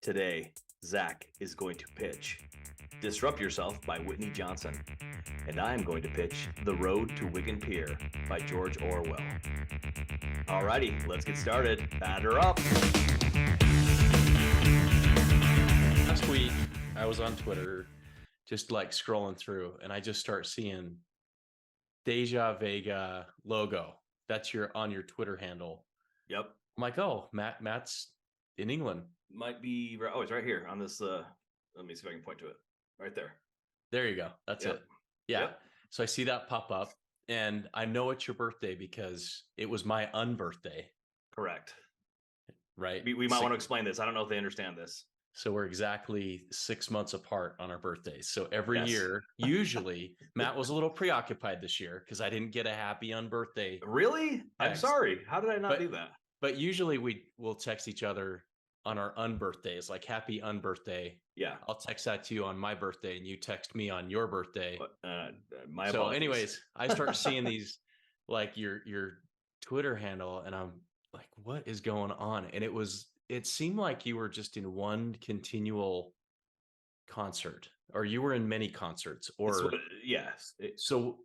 Today, Zac is going to pitch Disrupt Yourself by Whitney Johnson, and I am going to pitch The Road to Wigan Pier by George Orwell. Alrighty, let's get started. Batter up. Last week, I was on Twitter, just like scrolling through, and I just start seeing Deja Vega logo. That's on your Twitter handle. Yep. I'm like, oh, Matt's in England. Might be. Oh, it's right here on this. Let me see if I can point to it. Right there. There you go. That's Yep. it. Yeah. Yep. So I see that pop up, and I know it's your birthday because it was my unbirthday. Correct. Right. We might want to explain this. I don't know if they understand this. So we're exactly 6 months apart on our birthdays. So every Yes. year, usually, Matt was a little preoccupied this year because I didn't get a happy unbirthday. Really? I'm sorry. How did I not do that? But usually we will text each other on our unbirthdays, like happy unbirthday. Yeah. I'll text that to you on my birthday and you text me on your birthday. My so apologies. anyways, I start seeing these, like your Twitter handle, and I'm like, what is going on? And it seemed like you were just in one continual concert, or you were in many concerts, or yes. So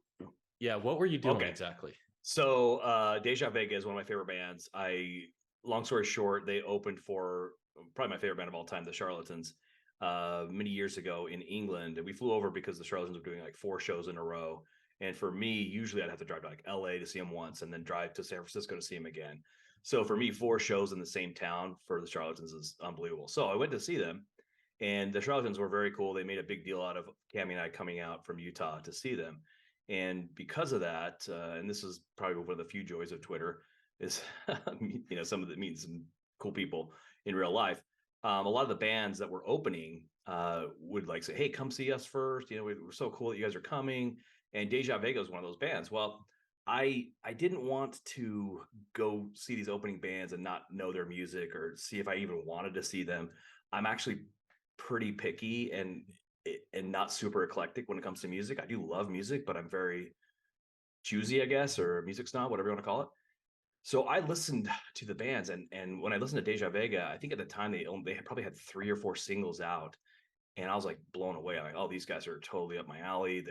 yeah, what were you doing exactly? So Deja Vega is one of my favorite bands. Long story short, they opened for probably my favorite band of all time, the Charlatans, many years ago in England. And we flew over because the Charlatans were doing like 4 shows in a row. And for me, usually I'd have to drive to like LA to see them once and then drive to San Francisco to see them again. So for me, 4 shows in the same town for the Charlatans is unbelievable. So I went to see them, and the Charlatans were very cool. They made a big deal out of Cammy and I coming out from Utah to see them. And because of that, and this is probably one of the few joys of Twitter, is some of it means some cool people in real life. A lot of the bands that were opening would like say, "Hey, come see us first. We're so cool that you guys are coming." And Deja Vega is one of those bands. Well, I didn't want to go see these opening bands and not know their music or see if I even wanted to see them. I'm actually pretty picky and not super eclectic when it comes to music. I do love music, but I'm very choosy, I guess, or music snob, whatever you want to call it. So I listened to the bands, and when I listened to Deja Vega, I think at the time they probably had 3 or 4 singles out, and I was like blown away. I'm like, oh, these guys are totally up my alley.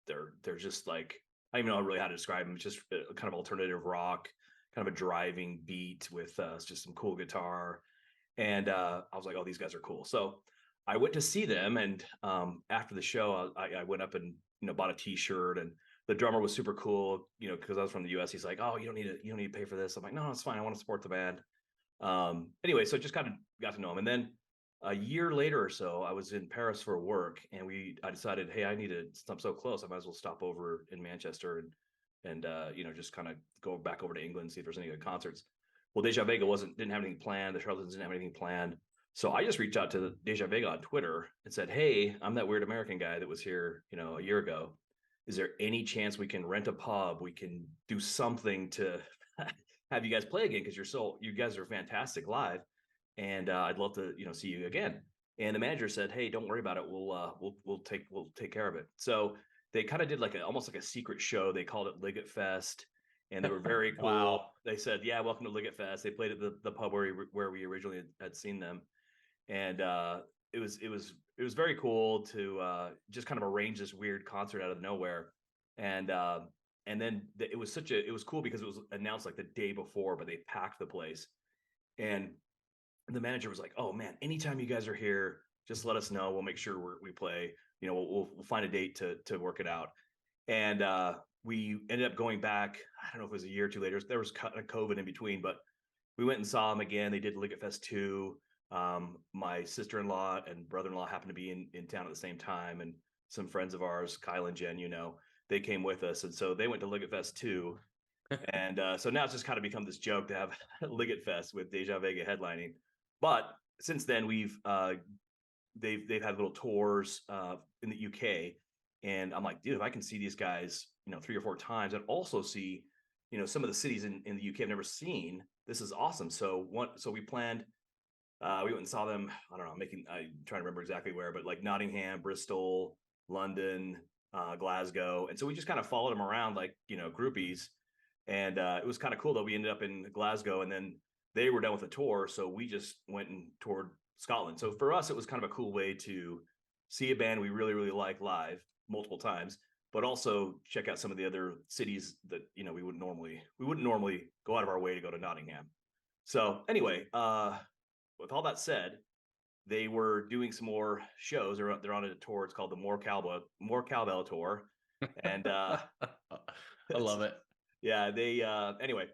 They're just like, I don't even know really how to describe them. It's just a kind of alternative rock, kind of a driving beat with just some cool guitar, and I was like, oh, these guys are cool. So I went to see them, and after the show, I went up and bought a T-shirt, and the drummer was super cool, because I was from the U.S. He's like, "Oh, you don't need to pay for this." I'm like, "No, it's fine. I want to support the band." Anyway, so I just kind of got to know him, and then a year later or so, I was in Paris for work, and I decided, hey, I'm so close, I might as well stop over in Manchester and just kind of go back over to England and see if there's any good concerts. Well, Deja Vega didn't have anything planned. The Charlatans didn't have anything planned. So I just reached out to Deja Vega on Twitter and said, "Hey, I'm that weird American guy that was here, a year ago. Is there any chance we can rent a pub? We can do something to have you guys play again, because you guys are fantastic live, and I'd love to, see you again." And the manager said, "Hey, don't worry about it. We'll take care of it." So they kind of did almost like a secret show. They called it Liggett Fest, and they were very cool. Wow. They said, "Yeah, welcome to Liggett Fest." They played at the pub where we originally had seen them. And it was very cool to just kind of arrange this weird concert out of nowhere, and then it was cool because it was announced like the day before, but they packed the place, and the manager was like, "Oh man, anytime you guys are here, just let us know. We'll make sure we play. We'll find a date to work it out." And we ended up going back. I don't know if it was a year or two later. There was COVID in between, but we went and saw them again. They did Liggett Fest 2. My sister-in-law and brother-in-law happened to be in town at the same time, and some friends of ours, Kyle and Jen, they came with us, and so they went to Liggett Fest too. And so now it's just kind of become this joke to have Liggett Fest with Deja Vega headlining. But since then, they've had little tours in the UK, and I'm like, dude, if I can see these guys, 3 or 4 times, and also see, some of the cities in the UK I've never seen, this is awesome. So we planned. We went and saw them. I don't know. I'm trying to remember exactly where, but like Nottingham, Bristol, London, Glasgow, and so we just kind of followed them around like groupies, and it was kind of cool though. We ended up in Glasgow, and then they were done with the tour, so we just went and toured Scotland. So for us, it was kind of a cool way to see a band we really, really like live multiple times, but also check out some of the other cities that, you know, we wouldn't normally go out of our way to go to Nottingham. So anyway, with all that said, they were doing some more shows. They're on a tour. It's called the More Cowbell Tour, and I love it. yeah, they anyway,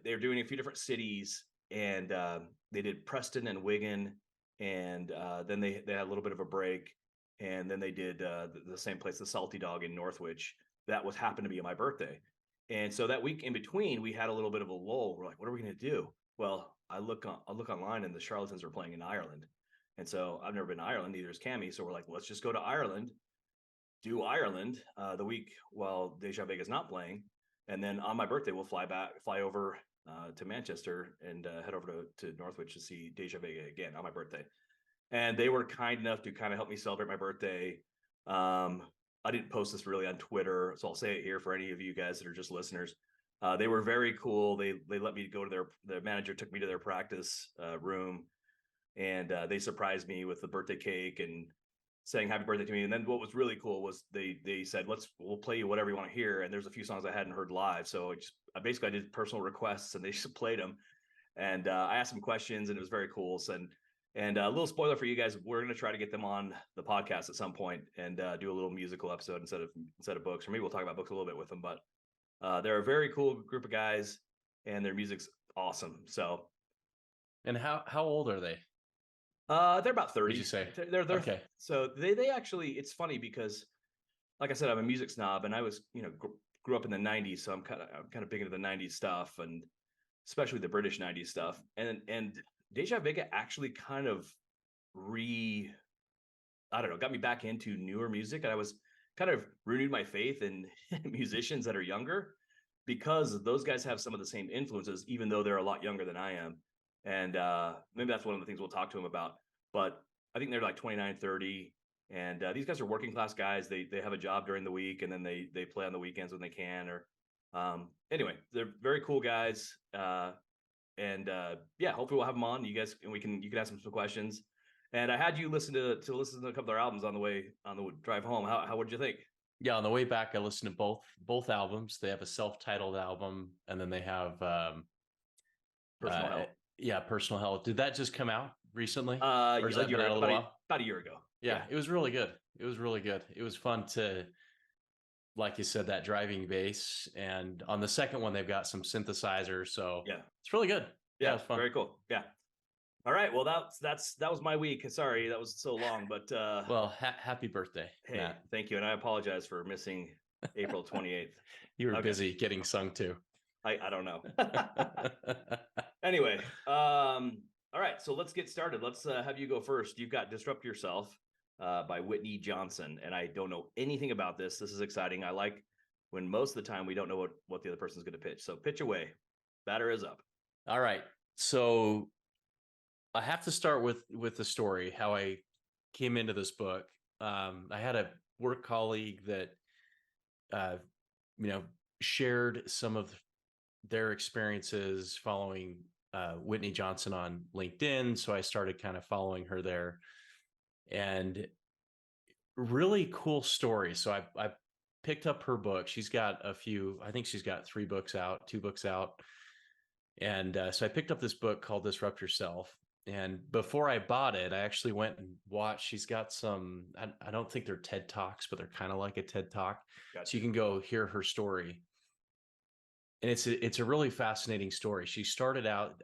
they're doing a few different cities, and they did Preston and Wigan, and then they had a little bit of a break, and then they did the same place, the Salty Dog in Northwich. That was happened to be my birthday, and so that week in between, we had a little bit of a lull. We're like, what are we going to do? Well, I look online, and the Charlatans are playing in Ireland, and so I've never been to Ireland, neither is Cammy. So we're like, let's just go to Ireland, do Ireland the week while Deja Vega's not playing, and then on my birthday we'll fly over to Manchester and head over to Northwich to see Deja Vega again on my birthday. And they were kind enough to kind of help me celebrate my birthday. I didn't post this really on Twitter, so I'll say it here for any of you guys that are just listeners. They were very cool. They let me go to their manager took me to their practice room, and they surprised me with the birthday cake and saying happy birthday to me. And then what was really cool was they said, we'll play you whatever you want to hear. And there's a few songs I hadn't heard live. So I basically did personal requests, and they just played them. And I asked them questions, and it was very cool. So, and a little spoiler for you guys, we're going to try to get them on the podcast at some point and do a little musical episode instead of books, or maybe we'll talk about books a little bit with them. But they're a very cool group of guys, and their music's awesome. So, and how old are they? They're about 30. Did you say? They're okay. So they actually, it's funny because, like I said, I'm a music snob, and I was, you know, grew up in the 90s, so I'm kind of big into the 90s stuff, and especially the British 90s stuff. And Deja Vega actually kind of got me back into newer music, and I was kind of renewed my faith in musicians that are younger, because those guys have some of the same influences, even though they're a lot younger than I am. And maybe that's one of the things we'll talk to them about. But I think they're like 29, 30. And these guys are working class guys. They have a job during the week, and then they play on the weekends when they can. Or anyway, they're very cool guys. And yeah, hopefully we'll have them on. You guys, and you can ask them some questions. And I had you listen to a couple of their albums on the drive home. How would you think? Yeah, on the way back, I listened to both albums. They have a self-titled album, and then they have Personal Hell. Yeah, Personal Hell. Did that just come out recently? Or has that been out a little while? About a year ago. Yeah, it was really good. It was really good. It was fun to, like you said, that driving bass. And on the second one, they've got some synthesizers. So yeah, it's really good. Yeah, it was fun. Very cool. Yeah. All right. Well, that was my week. Sorry, that was so long, but well, happy birthday. Hey, Matt. Thank you. And I apologize for missing April 28th. You were busy getting sung to. I don't know. Anyway, all right, so let's get started. Let's have you go first. You've got Disrupt Yourself by Whitney Johnson, and I don't know anything about this. This is exciting. I like when most of the time we don't know what the other person's going to pitch. So pitch away. Batter is up. All right. So I have to start with the story, how I came into this book. I had a work colleague that, shared some of their experiences following Whitney Johnson on LinkedIn. So I started kind of following her there, and really cool story. So I picked up her book. She's got I think she's got 2 books out. And so I picked up this book called Disrupt Yourself. And before I bought it, I actually went and watched. She's got some, I don't think they're TED Talks, but they're kind of like a TED Talk. Gotcha. So you can go hear her story. And it's a really fascinating story. She started out,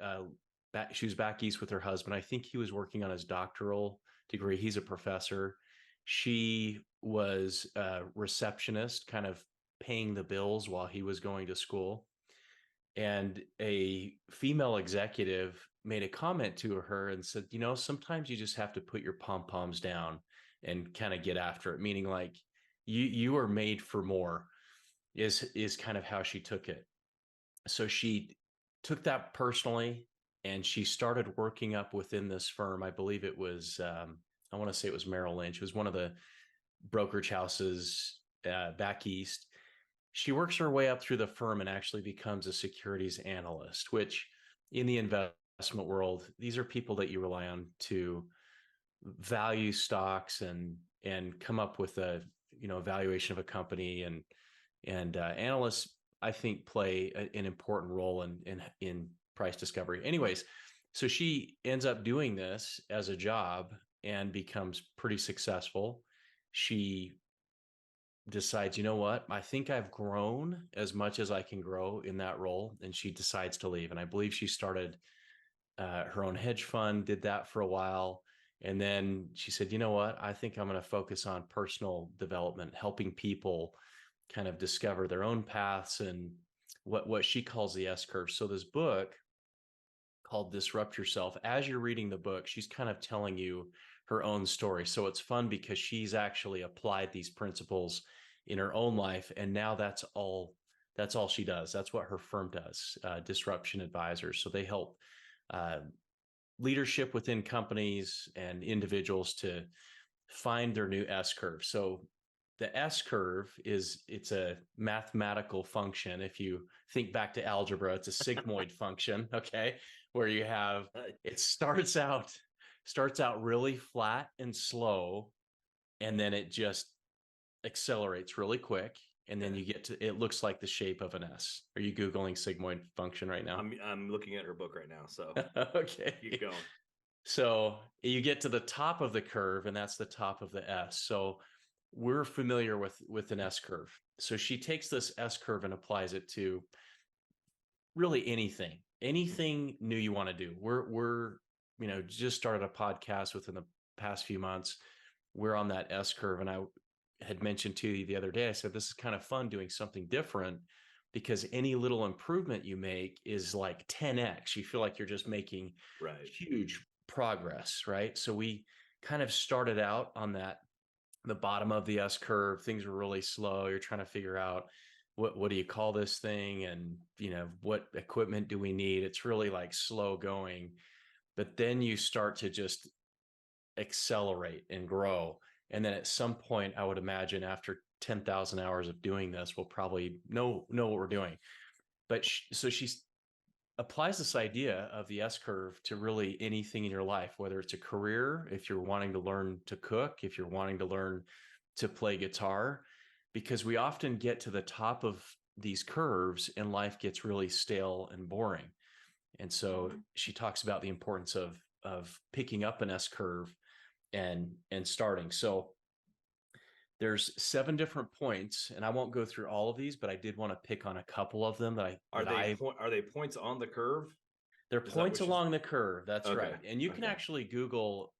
she was back east with her husband. I think he was working on his doctoral degree. He's a professor. She was a receptionist, kind of paying the bills while he was going to school. And a female executive made a comment to her and said, sometimes you just have to put your pom-poms down and kind of get after it. Meaning like you are made for more is kind of how she took it. So she took that personally, and she started working up within this firm. I believe it was, I want to say it was Merrill Lynch. It was one of the brokerage houses back east. She works her way up through the firm and actually becomes a securities analyst, which in the investment investment world, these are people that you rely on to value stocks and come up with a valuation of a company, and analysts, I think, play an important role in price discovery. Anyways, so she ends up doing this as a job and becomes pretty successful. She decides, you know what, I think I've grown as much as I can grow in that role, and she decides to leave. And I believe she started her own hedge fund, did that for a while. And then she said, you know what, I think I'm going to focus on personal development, helping people kind of discover their own paths and what she calls the S curve. So this book called Disrupt Yourself, as you're reading the book, she's kind of telling you her own story. So it's fun because she's actually applied these principles in her own life. And now that's all she does. That's what her firm does, Disruption Advisors. So they help uh, leadership within companies and individuals to find their new S curve. So the S curve it's a mathematical function. If you think back to algebra, it's a sigmoid function, okay, where you have, it starts out really flat and slow, and then it just accelerates really quick, and then you get to, it looks like the shape of an S. Are you Googling sigmoid function right now? I'm looking at her book right now, so okay, keep going. So you get to the top of the curve, and that's the top of the S. So we're familiar with an S curve. So she takes this S curve and applies it to really anything new you want to do. We're just started a podcast within the past few months. We're on that S curve, and I had mentioned to you the other day, I said this is kind of fun doing something different, because any little improvement you make is like 10x. You feel like you're just making huge progress, right? So we kind of started out on the bottom of the S curve. Things were really slow. You're trying to figure out what do you call this thing, and what equipment do we need. It's really like slow going, but then you start to just accelerate and grow. And then at some point, I would imagine after 10,000 hours of doing this, we'll probably know what we're doing. But so she applies this idea of the S curve to really anything in your life, whether it's a career, if you're wanting to learn to cook, if you're wanting to learn to play guitar, because we often get to the top of these curves and life gets really stale and boring. And so she talks about the importance of picking up an S curve and starting. So there's 7 different points, and I won't go through all of these, but I did want to pick on a couple of them that are they points on the curve? They're points along the curve. That's okay. Right. And you can actually Google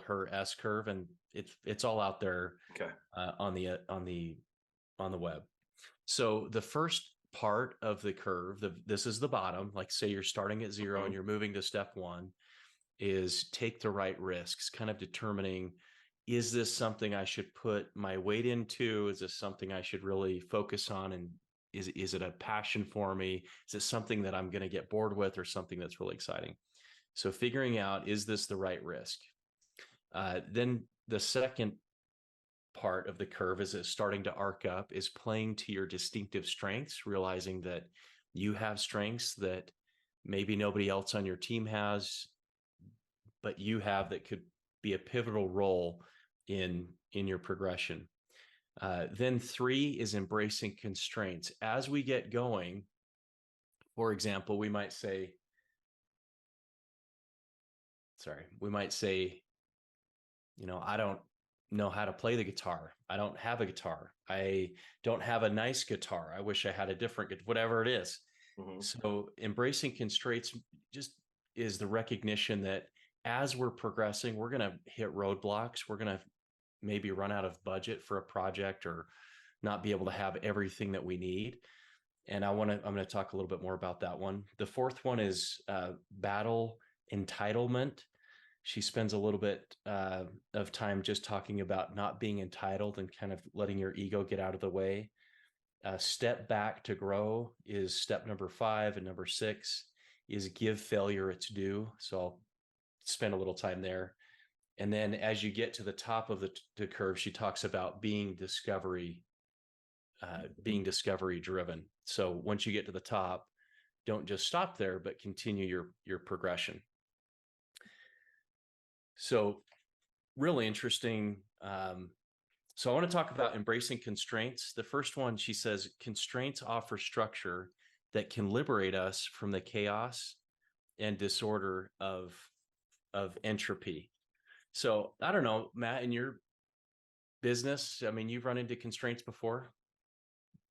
her S curve, and it's all out there on the web. So the first part of the curve, this is the bottom, like say you're starting at 0 and you're moving to step 1, is take the right risks, kind of determining, is this something I should put my weight into? Is this something I should really focus on? And is it a passion for me? Is it something that I'm going to get bored with, or something that's really exciting? So figuring out, is this the right risk? Then the second part of the curve is starting to arc up, is playing to your distinctive strengths, realizing that you have strengths that maybe nobody else on your team has, but you have, that could be a pivotal role in your progression. Then 3 is embracing constraints. As we get going, for example, we might say, I don't know how to play the guitar. I don't have a guitar. I don't have a nice guitar. I wish I had a different, whatever it is. So embracing constraints just is the recognition that as we're progressing, we're going to hit roadblocks. We're going to maybe run out of budget for a project, or not be able to have everything that we need. And I'm going to talk a little bit more about that one. The fourth one is battle entitlement. She spends a little bit of time just talking about not being entitled and kind of letting your ego get out of the way. Step back to grow is step number 5, and number 6 is give failure its due. So I'll spend a little time there. And then as you get to the top of the curve, she talks about being discovery driven. So once you get to the top, don't just stop there, but continue your progression. So really interesting. So I want to talk about embracing constraints. The first one, she says, constraints offer structure that can liberate us from the chaos and disorder of entropy. So I don't know, Matt, in your business, I mean, you've run into constraints before.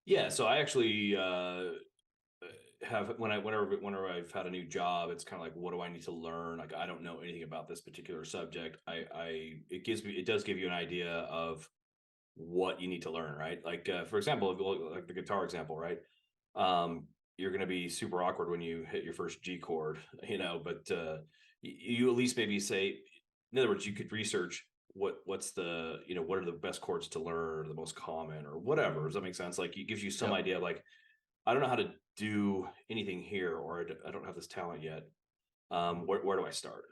Yeah, so I actually have whenever I've had a new job, it's kind of like, what do I need to learn? Like, I don't know anything about this particular subject. It does give you an idea of what you need to learn, right? Like, for example, like the guitar example, right? um you're going to be super awkward when you hit your first G chord, but you at least maybe say, in other words, you could research what's the, what are the best chords to learn, or the most common, or whatever. Does that make sense? Like, it gives you some Yep. idea of, like, I don't know how to do anything here, or I don't have this talent yet. Where do I start?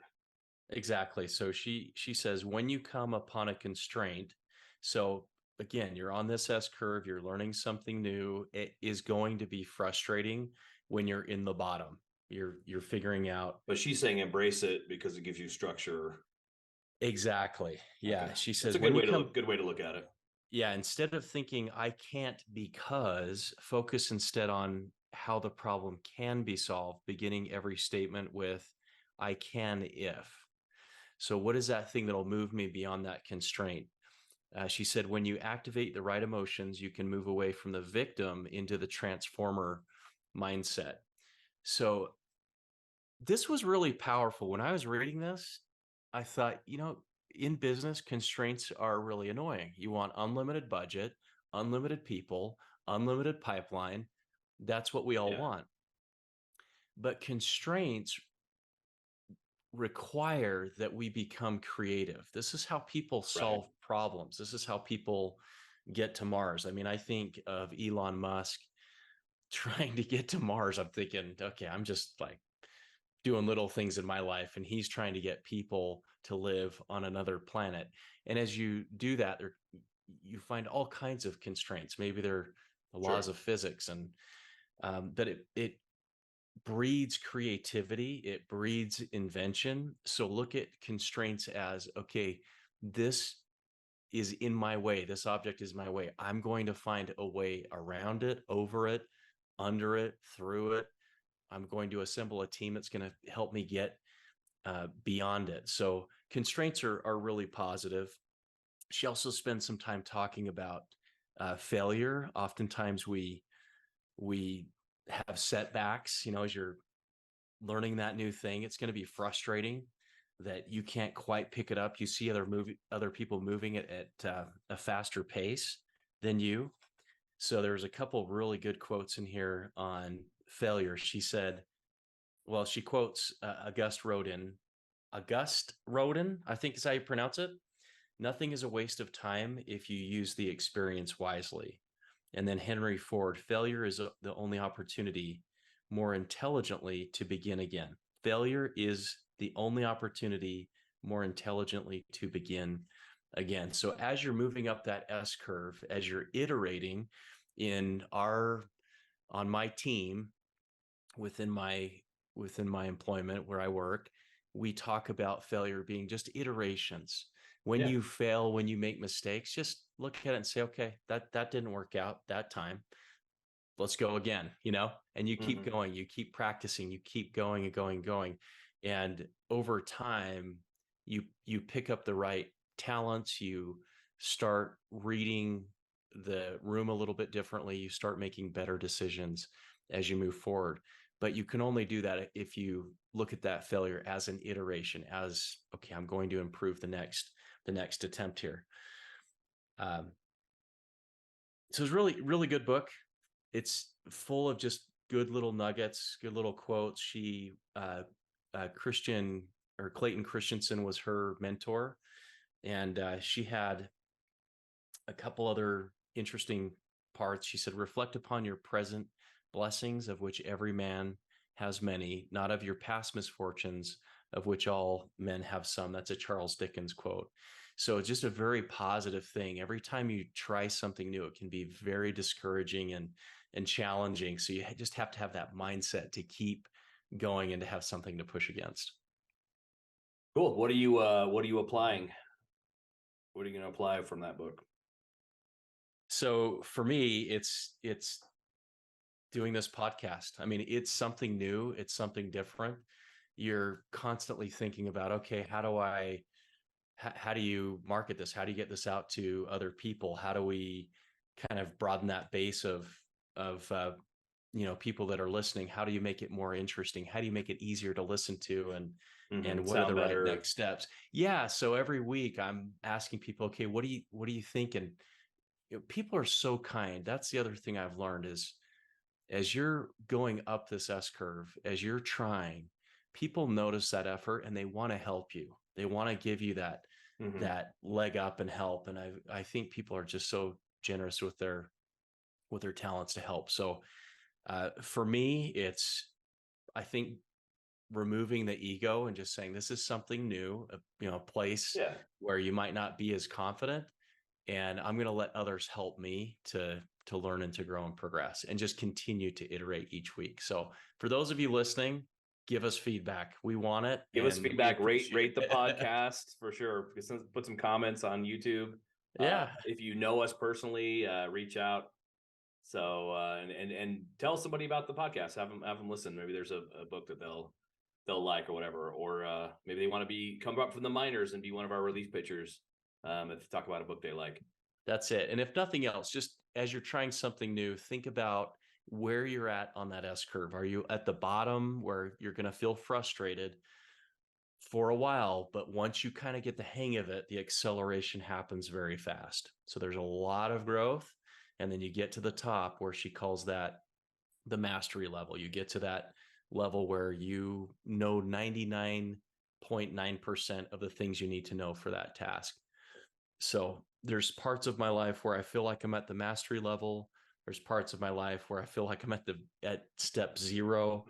Exactly. So she says when you come upon a constraint, so again, you're on this S curve, you're learning something new. It is going to be frustrating when you're in the bottom. You're figuring out But she's saying embrace it because it gives you structure. exactly. Okay, Yeah. She that's says a when you come, good way to look at it. yeah, instead of thinking I can't because, focus instead on how the problem can be solved, beginning every statement with I can if. So, what is that thing that'll move me beyond that constraint? She said, when you activate the right emotions, you can move away from the victim into the transformer mindset. So, this was really powerful. When I was reading this, I thought, in business, constraints are really annoying. You want unlimited budget, unlimited people, unlimited pipeline. That's what we all Yeah, want. But constraints require that we become creative. This is how people right. solve problems. This is how people get to Mars. I mean, I think of Elon Musk trying to get to Mars. I'm thinking, okay, I'm just like doing little things in my life, and he's trying to get people to live on another planet. And as you do that, you find all kinds of constraints. Maybe they're the Sure. laws of physics, and but it breeds creativity, it breeds invention. So look at constraints as, okay, this is in my way, this object is my way, I'm going to find a way around it, over it, under it, through it. I'm going to assemble a team that's going to help me get beyond it. So constraints are really positive. She also spends some time talking about failure. Oftentimes we have setbacks, as you're learning that new thing. It's going to be frustrating that you can't quite pick it up. You see other people moving it at a faster pace than you. So there's a couple of really good quotes in here on failure. She said, well, she quotes Auguste Rodin, I think is how you pronounce it. Nothing is a waste of time if you use the experience wisely. And then Henry Ford, failure is the only opportunity more intelligently to begin again. Failure is the only opportunity more intelligently to begin again. So as you're moving up that S curve, as you're iterating in on my team, within my employment where I work, we talk about failure being just iterations. When Yeah. you fail, when you make mistakes, just look at it and say, okay, that didn't work out that time. Let's go again, and you keep Hmm. going, you keep practicing, you keep going and going and going. And over time, you pick up the right talents, you start reading the room a little bit differently, you start making better decisions as you move forward. But you can only do that if you look at that failure as an iteration, as okay, I'm going to improve the next attempt here. um, so it's really really good book. It's full of just good little nuggets, good little quotes. Christian or Clayton Christensen was her mentor, and she had a couple other interesting parts. She said, reflect upon your present blessings, of which every man has many, not of your past misfortunes, of which all men have some. That's a Charles Dickens quote. So it's just a very positive thing. Every time you try something new, it can be very discouraging, and and challenging. So you just have to have that mindset to keep going and to have something to push against. Cool. What are you applying? What are you going to apply from that book? So for me, it's doing this podcast. I mean, it's something new, it's something different. You're constantly thinking about, okay, how do you market this? How do you get this out to other people? How do we kind of broaden that base of people that are listening? How do you make it more interesting? How do you make it easier to listen to? And what are the right next steps? Yeah. So every week I'm asking people, okay, what do you think? And people are so kind. That's the other thing I've learned is, as you're going up this S curve, as you're trying, people notice that effort and they want to help you. They want to give you that leg up and help. And I think people are just so generous with their talents to help. So for me, I think removing the ego and just saying this is something new, a place where you might not be as confident, and I'm going to let others help me to learn and to grow and progress and just continue to iterate each week. So for those of you listening, give us feedback. We want it. Give us feedback. Rate the podcast for sure. Put some comments on YouTube. Yeah. If you know us personally, reach out. So and tell somebody about the podcast. Have them listen. Maybe there's a book that they'll like or whatever, or maybe they want to come up from the minors and be one of our relief pitchers. If talk about a book they like. That's it. And if nothing else, just as you're trying something new, think about where you're at on that S curve. Are you at the bottom where you're going to feel frustrated for a while, but once you kind of get the hang of it, the acceleration happens very fast. So there's a lot of growth. And then you get to the top where she calls that the mastery level. You get to that level where you know 99.9% of the things you need to know for that task. So there's parts of my life where I feel like I'm at the mastery level. There's parts of my life where I feel like I'm at step 0,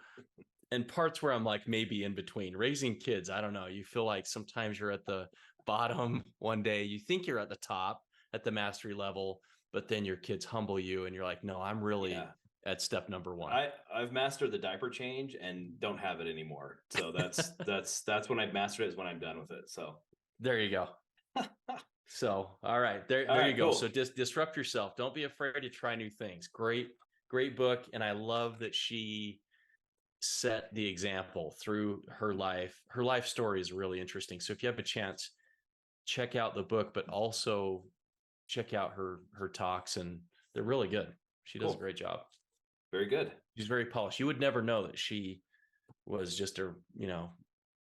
and parts where I'm like maybe in between. Raising kids, I don't know. You feel like sometimes you're at the bottom one day. You think you're at the top at the mastery level, but then your kids humble you and you're like, no, I'm really at step number 1. I've mastered the diaper change and don't have it anymore. So that's when I've mastered it, is when I'm done with it. So there you go. So, all right, there you go. Cool. So just disrupt yourself. Don't be afraid to try new things. Great book. And I love that she set the example through her life. Her life story is really interesting. So if you have a chance, check out the book, but also check out her talks, and they're really good. She does a great job. Very good. She's very polished. You would never know that she was just a,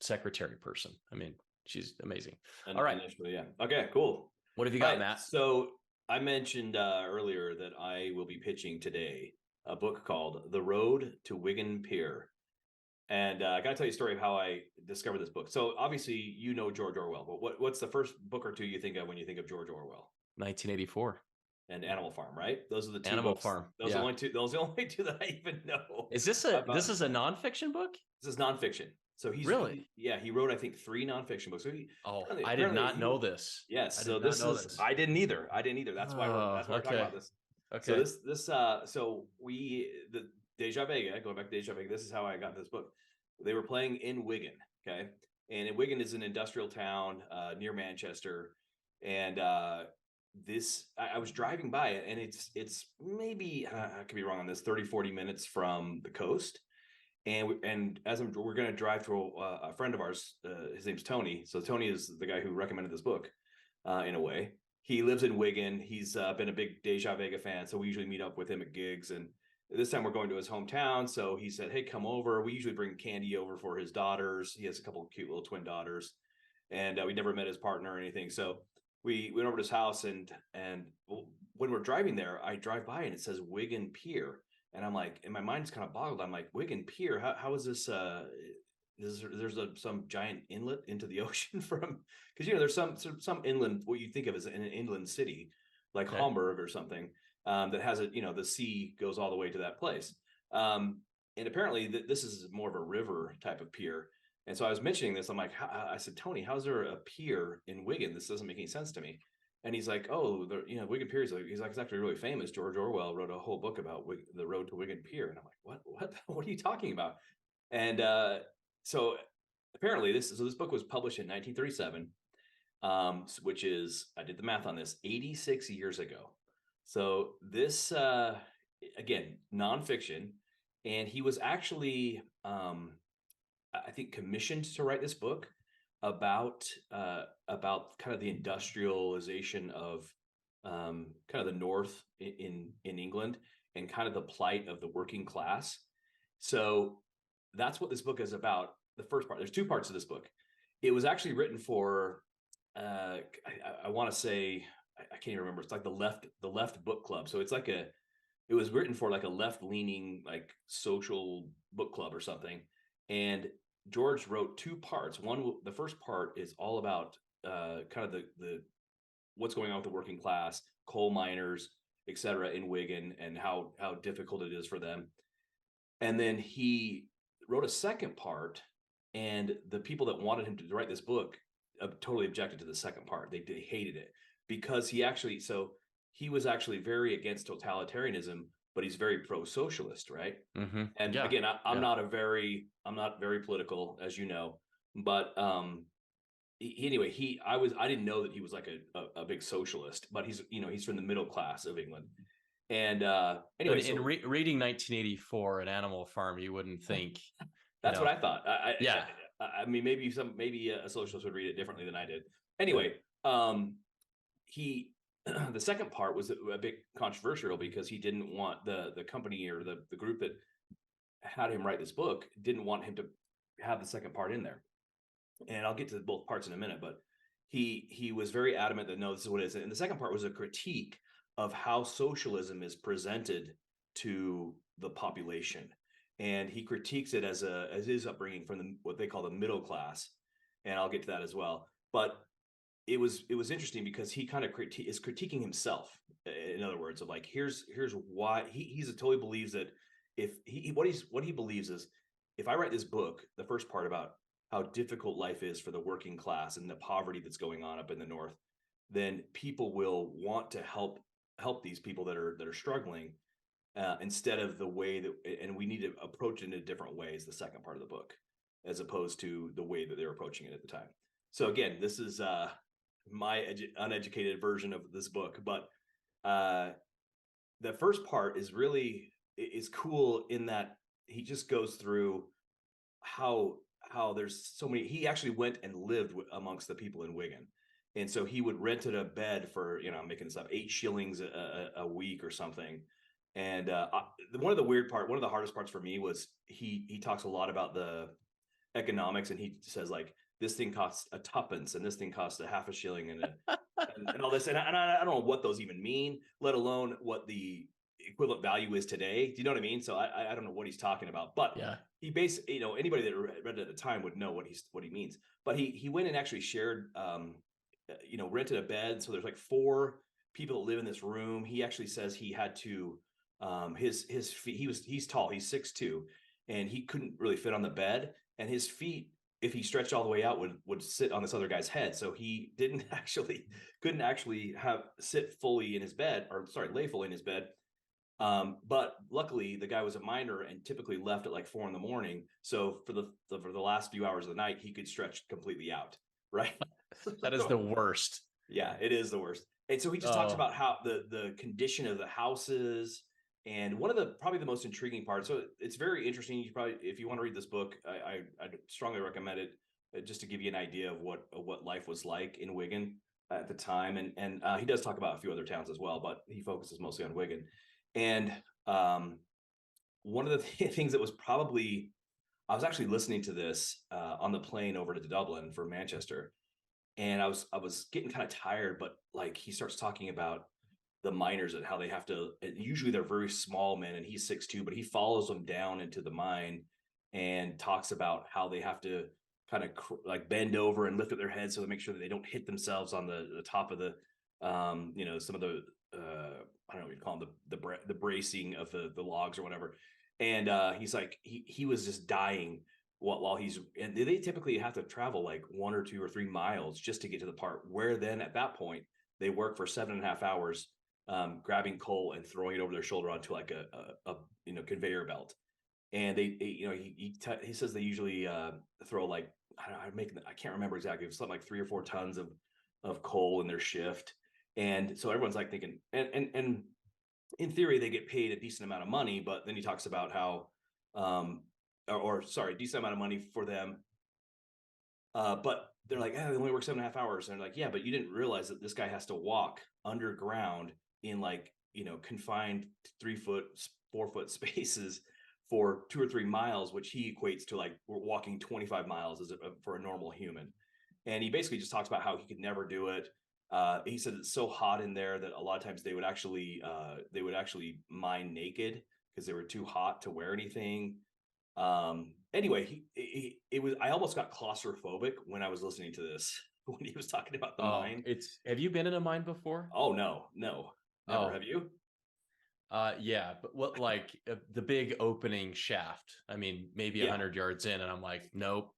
secretary person. I mean, she's amazing. All right. Initially, yeah. Okay, cool. What have you got, Matt? So I mentioned earlier that I will be pitching today a book called The Road to Wigan Pier. And I got to tell you a story of how I discovered this book. So obviously, you know George Orwell, but what's the first book or two you think of when you think of George Orwell? 1984. And Animal Farm, right? Those are the two Animal books. Farm. Those are the only two that I even know. Is this a nonfiction book? This is nonfiction. So he wrote, I think, 3 nonfiction books. So I did not know this. Yes. I didn't either. That's why we're talking about this. Okay. So the Deja Vega, going back to Deja Vega, this is how I got this book. They were playing in Wigan. Okay. And Wigan is an industrial town near Manchester. And I was driving by it, and it's maybe, I could be wrong on this, 30-40 minutes from the coast. And as we're going to drive through a friend of ours, his name's Tony. So Tony is the guy who recommended this book in a way. He lives in Wigan. He's been a big Deja Vega fan. So we usually meet up with him at gigs. And this time we're going to his hometown. So he said, hey, come over. We usually bring candy over for his daughters. He has a couple of cute little twin daughters. And we never met his partner or anything. So we went over to his house. And when we're driving there, I drive by and it says Wigan Pier. And I'm like, and my mind's kind of boggled. I'm like, Wigan Pier, how is this? There's some giant inlet into the ocean from, because there's some inland, what you think of as an inland city, like Hamburg or something, that has the sea goes all the way to that place. And apparently this is more of a river type of pier. And so I was mentioning this. I'm like, I said, Tony, how's there a pier in Wigan? This doesn't make any sense to me. And he's like, oh, Wigan Pier is like, he's like, it's actually really famous. George Orwell wrote a whole book about the road to Wigan Pier. And I'm like, what are you talking about? And so apparently this book was published in 1937, which is, I did the math on this, 86 years ago. So this, again, nonfiction. And he was actually, I think, commissioned to write this book about kind of the industrialization of kind of the North in England, and kind of the plight of the working class. So that's what this book is about. The first part, there's two parts of this book. It was actually written for, I want to say, I can't even remember. It's like the left book club. So it's like it was written for like a left leaning, like social book club or something. And George wrote two parts. The first part is all about kind of the what's going on with the working class, coal miners, et cetera, in Wigan, and how difficult it is for them. And then he wrote a second part, and the people that wanted him to write this book totally objected to the second part. They hated it because he was actually very against totalitarianism, but he's very pro-socialist, right? Mm-hmm. And Yeah. again, I'm Yeah. I'm not very political, as you know, but anyway, I didn't know that he was like a big socialist, but he's from the middle class of England. And anyway, In reading 1984, an Animal Farm, you wouldn't think, that's what I thought. Yeah. I mean, maybe a socialist would read it differently than I did. Anyway, he the second part was a bit controversial because he didn't want the company or the group that had him write this book didn't want him to have the second part in there. And I'll get to both parts in a minute, but he was very adamant that no, this is what it is. And the second part was a critique of how socialism is presented to the population. And he critiques it as his upbringing from what they call the middle class. And I'll get to that as well. But it was interesting because he kind of is critiquing himself. In other words, of like, here's why he's totally believes that if what he believes is, if I write this book, the first part about how difficult life is for the working class and the poverty that's going on up in the North, then people will want to help these people that are struggling, instead of the way that, and we need to approach it in a different way, is the second part of the book, as opposed to the way that they're approaching it at the time. So again, this is my uneducated version of this book, but the first part is cool in that he just goes through how there's so many. He actually went and lived amongst the people in Wigan, and so he would rented a bed for, I'm making this up, 8 shillings a week or something. And one of the hardest parts for me was he talks a lot about the economics, and he says like, this thing costs a tuppence and this thing costs a half a shilling and all this, and I don't know what those even mean, let alone what the equivalent value is today. Do you know what I mean? So I don't know what he's talking about, but Yeah. he basically, anybody that read it at the time would know what he means. But he went and actually shared, rented a bed. So there's like 4 people that live in this room. He actually says he had to, his feet, he's tall, he's 6'2", and he couldn't really fit on the bed, and his feet, if he stretched all the way out, would sit on this other guy's head. So he couldn't actually sit fully in his bed, or sorry, lay fully in his bed. But luckily the guy was a miner and typically left at like 4 a.m. So for the last few hours of the night, he could stretch completely out. Right. That is the worst. Yeah, it is the worst. And so he just talks about how the condition of the houses. And one of probably the most intriguing parts, so it's very interesting. You probably, if you want to read this book, I'd strongly recommend it, just to give you an idea of what life was like in Wigan at the time. And he does talk about a few other towns as well, but he focuses mostly on Wigan. And one of the things that was probably, I was actually listening to this on the plane over to Dublin from Manchester, and I was getting kind of tired, but like he starts talking about the miners and how they have to, usually they're very small men, and he's 6'2", but he follows them down into the mine and talks about how they have to kind of like bend over and lift up their heads so to make sure that they don't hit themselves on the top of the, some of the, I don't know what you call them, the bracing of the logs or whatever. And he's like, he was just dying while and they typically have to travel like 1 or 2 or 3 miles just to get to the part where then at that point they work for 7.5 hours, grabbing coal and throwing it over their shoulder onto like a conveyor belt. And he says they usually throw like, I can't remember exactly, it was something like 3 or 4 tons of coal in their shift. And so everyone's like thinking, and in theory they get paid a decent amount of money, but then he talks about how decent amount of money for them, but they're like, they only work 7.5 hours. And they're like, yeah, but you didn't realize that this guy has to walk underground in like, confined 3 foot, 4 foot spaces for 2 or 3 miles, which he equates to like we're walking 25 miles for a normal human. And he basically just talks about how he could never do it. He said it's so hot in there that a lot of times they would actually mine naked because they were too hot to wear anything. Anyway, it was, I almost got claustrophobic when I was listening to this when he was talking about the Oh, mine. have you been in a mine before? Oh no, never. Oh, Have you? yeah, but what, like the big opening shaft? I mean, maybe Yeah. 100 yards in, and I'm like, nope,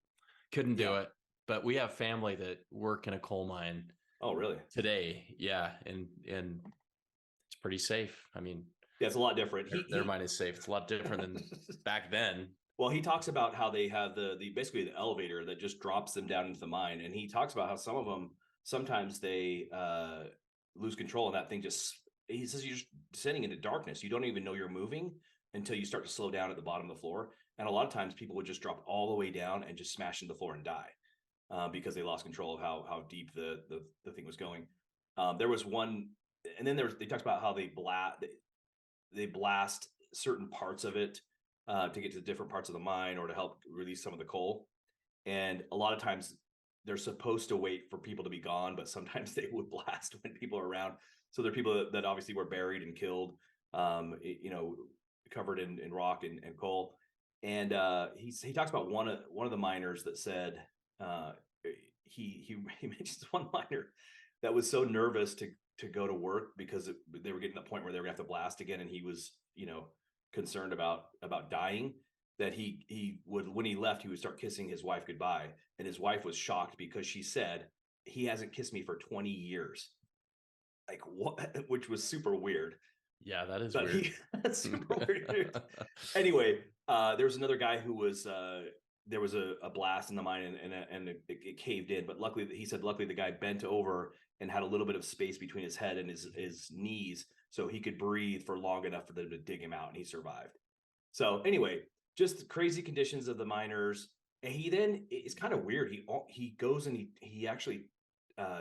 couldn't do Yeah. it. But we have family that work in a coal mine Oh really? today. Yeah, and it's pretty safe. I mean, Yeah, it's a lot different. their mine is safe. It's a lot different than back then. Well, he talks about how they have the basically the elevator that just drops them down into the mine, and he talks about how some of them sometimes they lose control, and that thing just, he says you're just descending into darkness. You don't even know you're moving until you start to slow down at the bottom of the floor. And a lot of times people would just drop all the way down and just smash into the floor and die because they lost control of how deep the thing was going. There was one, and then they talked about how they blast certain parts of it to get to different parts of the mine or to help release some of the coal. And a lot of times they're supposed to wait for people to be gone, but sometimes they would blast when people are around. So there are people that obviously were buried and killed, covered in rock and coal. And he talks about one of the miners that said he mentions one miner that was so nervous to go to work because they were getting to the point where they were gonna have to blast again, and he was concerned about dying, that he would, when he left, he would start kissing his wife goodbye, and his wife was shocked because she said he hasn't kissed me for 20 years. Like what? Which was super weird. Yeah, that is But weird. that's super weird. Anyway, there was another guy who was there was a blast in the mine, and it caved in, but luckily he said luckily the guy bent over and had a little bit of space between his head and his knees, so he could breathe for long enough for them to dig him out, and he survived. So anyway, just crazy conditions of the miners. And he then, it's kind of weird, he goes and he actually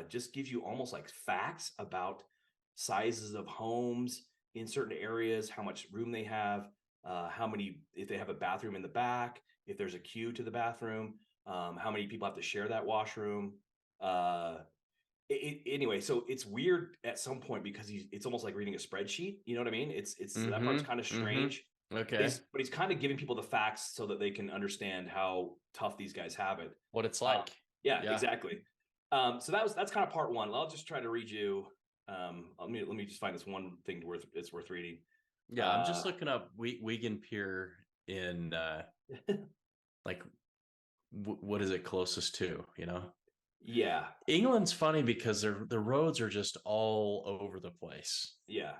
just gives you almost like facts about sizes of homes in certain areas, how much room they have, how many, if they have a bathroom in the back, if there's a queue to the bathroom, how many people have to share that washroom. Anyway, so it's weird at some point because it's almost like reading a spreadsheet. You know what I mean? It's that part's kind of strange. Okay. But he's kind of giving people the facts so that they can understand how tough these guys have it. What it's like. Yeah, exactly. So that's kind of part one. I'll just try to read you. Let me just find this one thing it's worth reading. Yeah, I'm just looking up Wigan Pier in like what is it closest to, Yeah. England's funny because the roads are just all over the place. Yeah.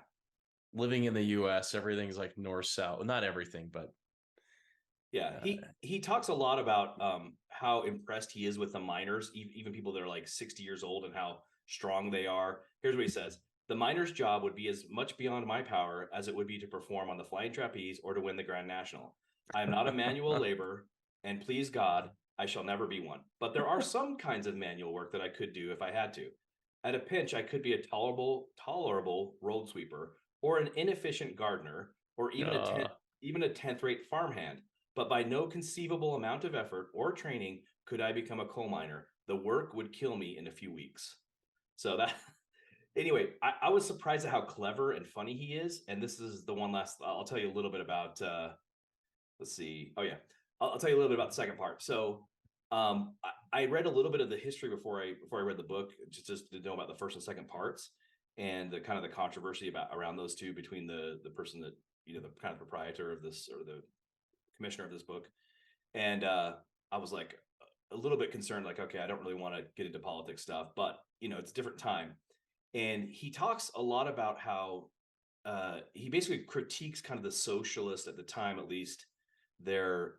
Living in the US, everything's like north south. Well, not everything, but yeah. He talks a lot about how impressed he is with the miners, even people that are like 60 years old, and how strong they are. Here's what he says: the miner's job would be as much beyond my power as it would be to perform on the flying trapeze or to win the Grand National. I am not a manual labor, and please God, I shall never be one. But there are some kinds of manual work that I could do if I had to. At a pinch, I could be a tolerable road sweeper, or an inefficient gardener, or even a 10th-rate farmhand. But by no conceivable amount of effort or training could I become a coal miner. The work would kill me in a few weeks. So that, anyway, I was surprised at how clever and funny he is. And this is the one last, I'll tell you a little bit about, let's see. Oh yeah, I'll tell you a little bit about the second part. So I read a little bit of the history before I read the book, just to know about the first and second parts, and the kind of the controversy around those two between the person that, the kind of proprietor of this, or the commissioner of this book. And I was like a little bit concerned, like, okay, I don't really want to get into politics stuff, but it's a different time. And he talks a lot about how he basically critiques kind of the socialists at the time, at least their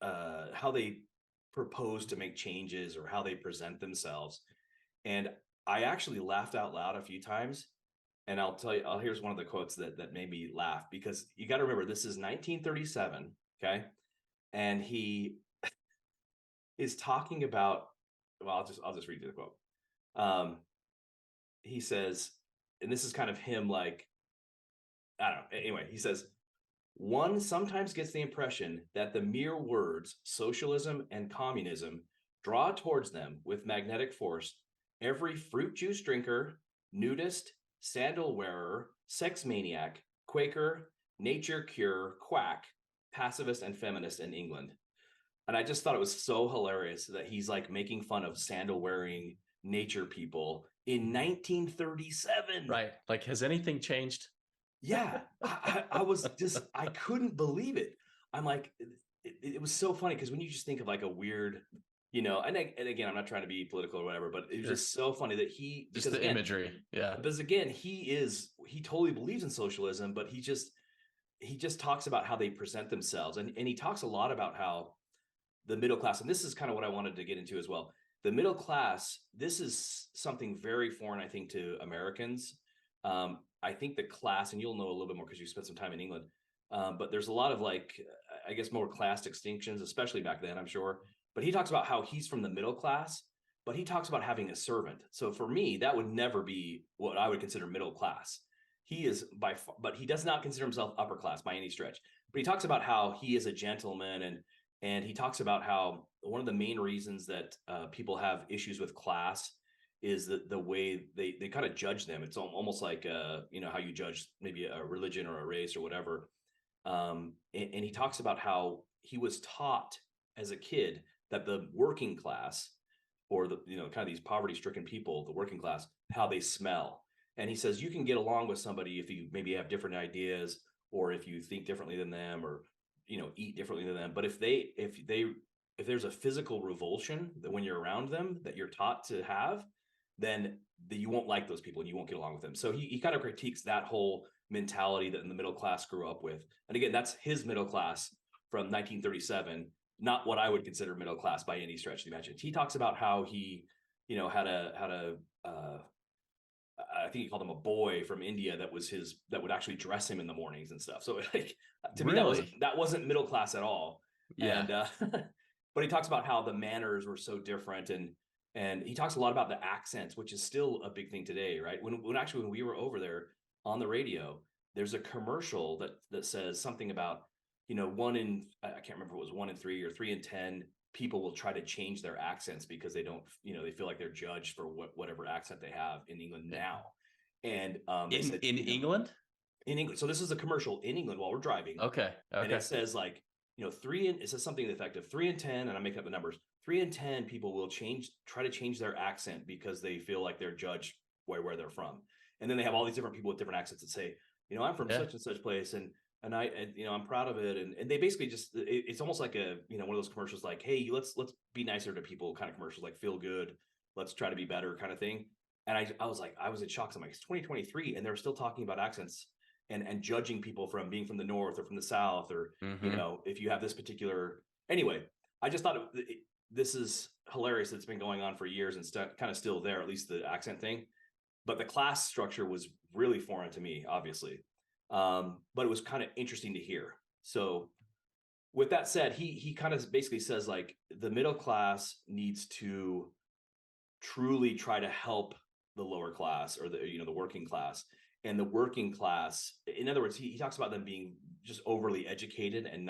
how they propose to make changes or how they present themselves. And I actually laughed out loud a few times. And I'll tell you, here's one of the quotes that made me laugh, because you got to remember this is 1937, okay? And he is talking about, well, I'll just read you the quote. Um, he says, and this is kind of him, like, I don't know. Anyway, he says, one sometimes gets the impression that the mere words socialism and communism draw towards them with magnetic force every fruit juice drinker, nudist, sandal wearer, sex maniac, Quaker, nature cure, quack, pacifist, and feminist in England. And I just thought it was so hilarious that he's like making fun of sandal wearing nature people in 1937. Right. Like, has anything changed? Yeah, I was just, I couldn't believe it. I'm like, it was so funny because when you just think of like a weird, and again, I'm not trying to be political or whatever, but it was Sure. just so funny that he, Just because the again, imagery. Yeah. because again, he totally believes in socialism, but he just talks about how they present themselves. And he talks a lot about how the middle class, and this is kind of what I wanted to get into as well. The middle class, this is something very foreign, I think, to Americans. I think the class, and you'll know a little bit more because you spent some time in England, but there's a lot of like, I guess, more class distinctions, especially back then, I'm sure. But he talks about how he's from the middle class, but he talks about having a servant. So for me, that would never be what I would consider middle class. He is by far, but he does not consider himself upper class by any stretch. But he talks about how he is a gentleman, and he talks about how one of the main reasons that people have issues with class is that the way they kind of judge them. It's almost like how you judge maybe a religion or a race or whatever. And he talks about how he was taught as a kid that the working class, or the kind of these poverty stricken people, the working class, how they smell. And he says you can get along with somebody if you maybe have different ideas, or if you think differently than them, or eat differently than them. But if there's a physical revulsion that when you're around them that you're taught to have, then you won't like those people and you won't get along with them. So he kind of critiques that whole mentality that in the middle class grew up with. And again, that's his middle class from 1937, not what I would consider middle class by any stretch of the imagination. He talks about how he, had a I think he called him a boy from India that would actually dress him in the mornings and stuff. So like, to me, Really? that wasn't middle class at all. Yeah. And but he talks about how the manners were so different, and he talks a lot about the accents, which is still a big thing today, right? When we were over there on the radio, there's a commercial that says something about, one in, I can't remember if it was 1 in 3 or 3 in 10 people will try to change their accents because they don't, they feel like they're judged for whatever accent they have in England now. And they said, In England? in England. So this is a commercial in England while we're driving, Okay. and Okay. it says like, it says something effective 3 in 10, and I'm making up the numbers. 3 in 10 people will try to change their accent because they feel like they're judged where they're from. And then they have all these different people with different accents that say, I'm from Yeah. such and such place, and I'm proud of it. And they basically just, it's almost like a, one of those commercials, like, hey, let's be nicer to people kind of commercials, like feel good, let's try to be better kind of thing. And I was like, I was in shock. I'm like, it's 2023 and they're still talking about accents and judging people from being from the north or from the south, or Mm-hmm. if you have this particular, anyway. I just thought this is hilarious. It's been going on for years and kind of still there, at least the accent thing. But the class structure was really foreign to me, obviously. But it was kind of interesting to hear. So with that said, he kind of basically says like the middle class needs to truly try to help the lower class, or the working class. And the working class, in other words, he talks about them being just overly educated and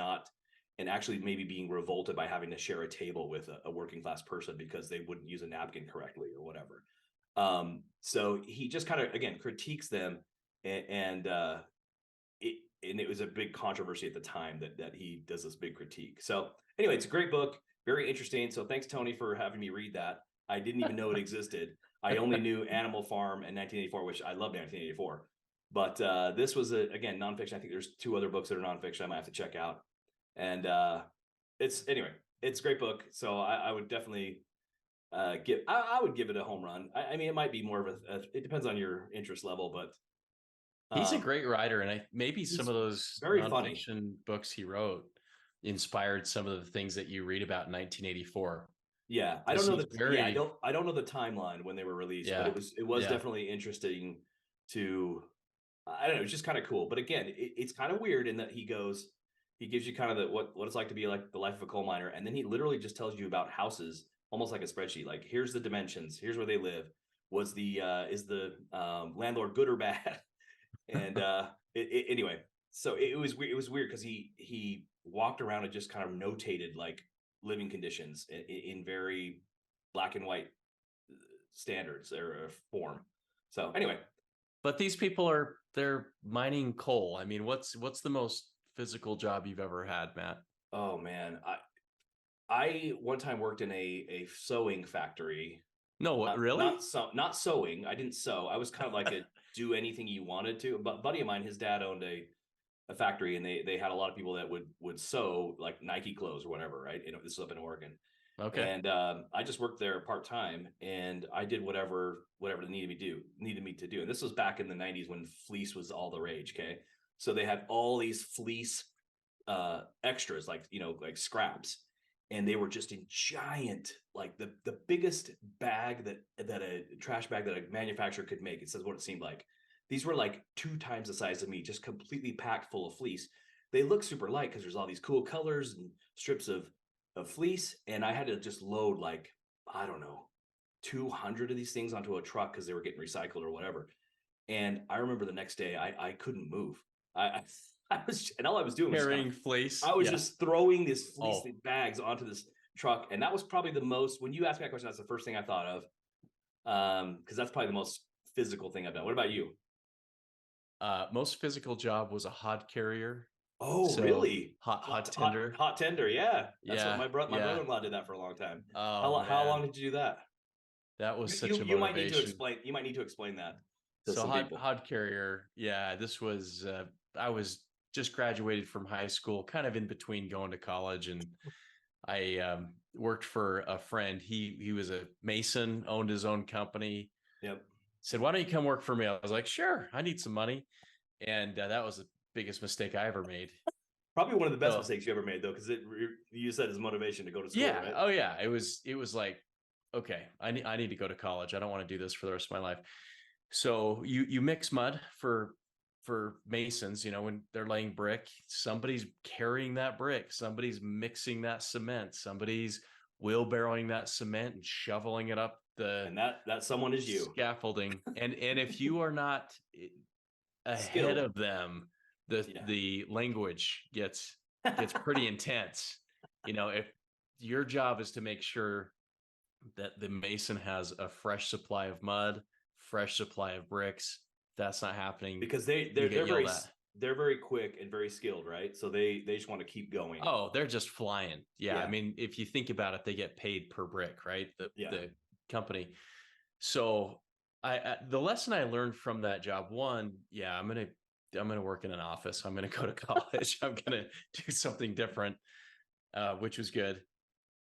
actually maybe being revolted by having to share a table with a working class person because they wouldn't use a napkin correctly or whatever. So he just kind of, again, critiques them, and it was a big controversy at the time that he does this big critique. So anyway, it's a great book, very interesting. So thanks, Tony, for having me read that. I didn't even know it existed. I only knew Animal Farm and 1984, which I loved 1984. But this was, again, nonfiction. I think there's 2 other books that are nonfiction I might have to check out. And it's a great book. So I would definitely I would give it a home run. I mean, it might be more of it depends on your interest level, but He's a great writer, and maybe some he's of those very funny. nonfiction books he wrote inspired some of the things that you read about in 1984. Yeah, I don't Because know he's the yeah, very, I don't know the timeline when they were released, but yeah, it was yeah. definitely interesting to I don't know, it's just kind of cool. But again, it's kind of weird in that he gives you kind of what it's like to be like the life of a coal miner, and then he literally just tells you about houses, almost like a spreadsheet. Like here's the dimensions, here's where they live. Was the is the landlord good or bad? And anyway, so it was weird because he walked around and just kind of notated like living conditions in very black and white standards or form. So anyway, But these people they're mining coal. I mean, what's the most physical job you've ever had, Matt? oh man, I one time worked in a sewing factory. No, what, really? Not sewing. I didn't sew. I was kind of like a do anything you wanted to. But buddy of mine, his dad owned a factory, and they had a lot of people that would sew like Nike clothes or whatever. Right. You know, this is up in Oregon, Okay. and I just worked there part time, and I did whatever they needed me to do. And this was back in the '90s when fleece was all the rage. Okay, so they had all these fleece extras, like like scraps, and they were just in giant, like the biggest bag that a trash bag that a manufacturer could make. It says what it seemed like. These were like 2 times the size of me, just completely packed full of fleece. They look super light because there's all these cool colors and strips of fleece, and I had to just load like I don't know 200 of these things onto a truck because they were getting recycled or whatever. And I remember the next day I couldn't move. I was, and all I was doing was just kind of Carrying fleece. I was Yeah. just throwing this fleece Oh, bags onto this truck, and that was probably the most. When you asked me that question, that's the first thing I thought of, because that's probably the most physical thing I've done. What about you? most physical job was a hod carrier. Oh, So really? hot tender. Hot tender. Yeah, that's what Yeah, my yeah. brother-in-law did that for a long time. Oh How long man, did you do that? that was such a You might need to motivation. explain. You might need to explain that to So some people. hod carrier. Yeah, this was I was just graduated from high school, kind of in between going to college, and I worked for a friend. He was a mason, owned his own company. Yep. Said, "Why don't you come work for me?" I was like, "Sure, I need some money," and that was the biggest mistake I ever made. Probably one of the best So mistakes you ever made, though, because it you said as motivation to go to school, yeah, right? oh yeah, it was like, okay, I need to go to college. I don't want to do this for the rest of my life. So you mix mud for masons, when they're laying brick, somebody's carrying that brick, somebody's mixing that cement, somebody's wheelbarrowing that cement and shoveling it up the And that someone is you, scaffolding. And if you are not ahead skilled. of them, the Yeah. the language gets pretty intense. If your job is to make sure that the mason has a fresh supply of mud, fresh supply of bricks. That's not happening. Because You get yelled at. they're very quick and very skilled, right? So they just want to keep going. Oh, they're just flying. Yeah. I Yeah. mean, if you think about it, they get paid per brick, right? The Yeah. the company. So the lesson I learned from that job, one, yeah, I'm gonna work in an office. I'm gonna go to college. I'm gonna do something different, which was good.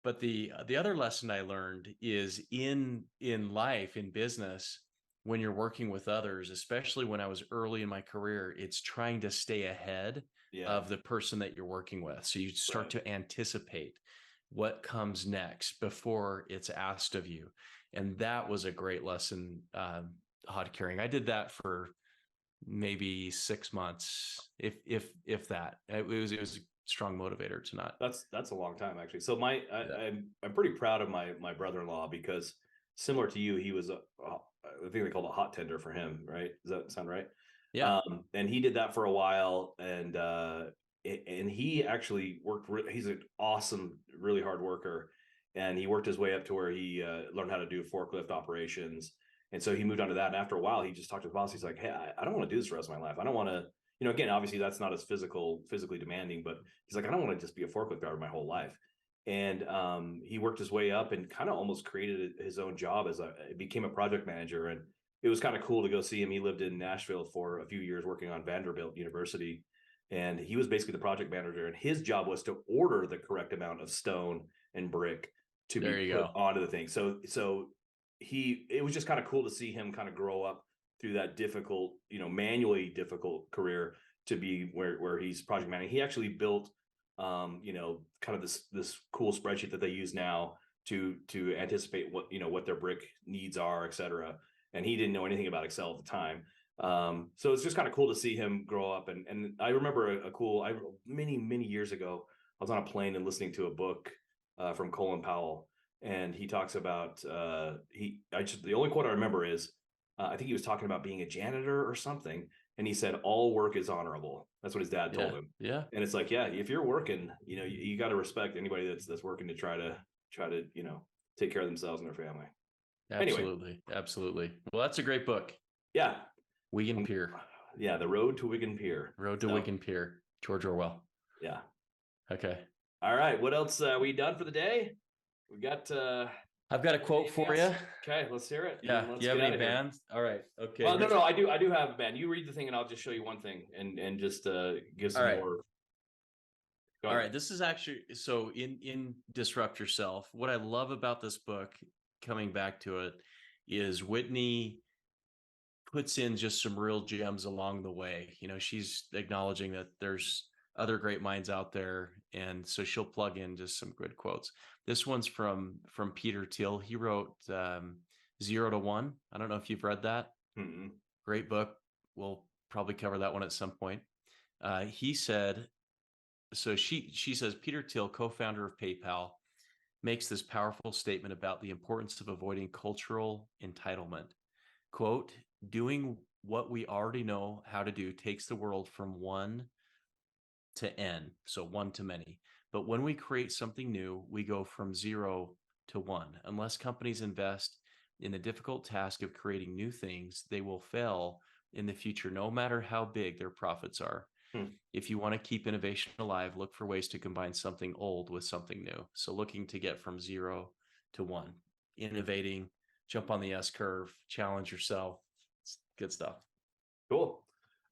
But the other lesson I learned is in life, in business, when you're working with others, especially when I was early in my career, it's trying to stay ahead Yeah. of the person that you're working with. So you start Right. to anticipate what comes next before it's asked of you. And that was a great lesson, hod carrying. I did that for maybe 6 months, if that. It was a strong motivator to not. That's a long time actually. So Yeah. I'm pretty proud of my brother-in-law because similar to you, he was I think they called it a hot tender for him, right? Does that sound right? Yeah. And he did that for a while, and he actually worked. He's an awesome, really hard worker, and he worked his way up to where he learned how to do forklift operations. And so he moved on to that. And after a while, he just talked to the boss. He's like, "Hey, I don't want to do this for the rest of my life. I don't want to." Again, obviously that's not as physically demanding, but he's like, I don't want to just be a forklift driver my whole life. And he worked his way up and kind of almost created his own job became a project manager. And it was kind of cool to go see him. He lived in Nashville for a few years working on Vanderbilt University. And he was basically the project manager. And his job was to order the correct amount of stone and brick to be There you put go. onto the thing. So it was just kind of cool to see him kind of grow up through that difficult, manually difficult career to be where he's project managing. He actually built, kind of this cool spreadsheet that they use now to anticipate what their brick needs are, et cetera. And he didn't know anything about Excel at the time. So it's just kind of cool to see him grow up. And I remember many years ago, I was on a plane and listening to a book from Colin Powell, and he talks about the only quote I remember is I think he was talking about being a janitor or something, and he said all work is honorable. That's what his dad told him. Yeah. And it's like, yeah, if you're working, you got to respect anybody that's working to try to take care of themselves and their family. Absolutely. Anyway. Absolutely. Well, that's a great book. Yeah. Wigan Pier. Yeah, The Road to Wigan Pier. Wigan Pier. George Orwell. Yeah. Okay. All right. What else we done for the day? We got I've got a quote for you. Okay, let's hear it. Yeah. Let's do you have any bands? All right. Okay. Well, no, I do have a band. You read the thing and I'll just show you one thing and just give some more. All right. This is actually so in Disrupt Yourself. What I love about this book, coming back to it, is Whitney puts in just some real gems along the way. She's acknowledging that there's other great minds out there, and so she'll plug in just some good quotes. This one's from Peter Thiel. He wrote 0 to 1. I don't know if you've read that. Mm-hmm. Great book. We'll probably cover that one at some point. He said, so she says, Peter Thiel, co-founder of PayPal, makes this powerful statement about the importance of avoiding cultural entitlement. Quote, doing what we already know how to do takes the world from one to N, so one to many. But when we create something new, we go from 0 to 1. Unless companies invest in the difficult task of creating new things, they will fail in the future, no matter how big their profits are. If you want to keep innovation alive, look for ways to combine something old with something new. So looking to get from 0 to 1, innovating, jump on the S curve, challenge yourself. It's good stuff. Cool.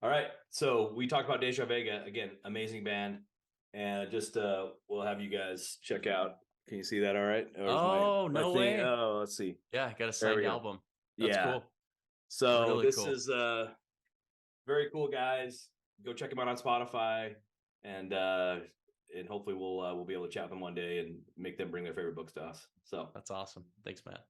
All right. So we talked about Deja Vega, again, amazing band. And just we'll have you guys check out. Can you see that all right? No way. Oh, let's see. Yeah, I got a signed album. That's cool. So really this is very cool, guys. Go check them out on Spotify, and hopefully we'll be able to chat with them one day and make them bring their favorite books to us. So that's awesome. Thanks, Matt.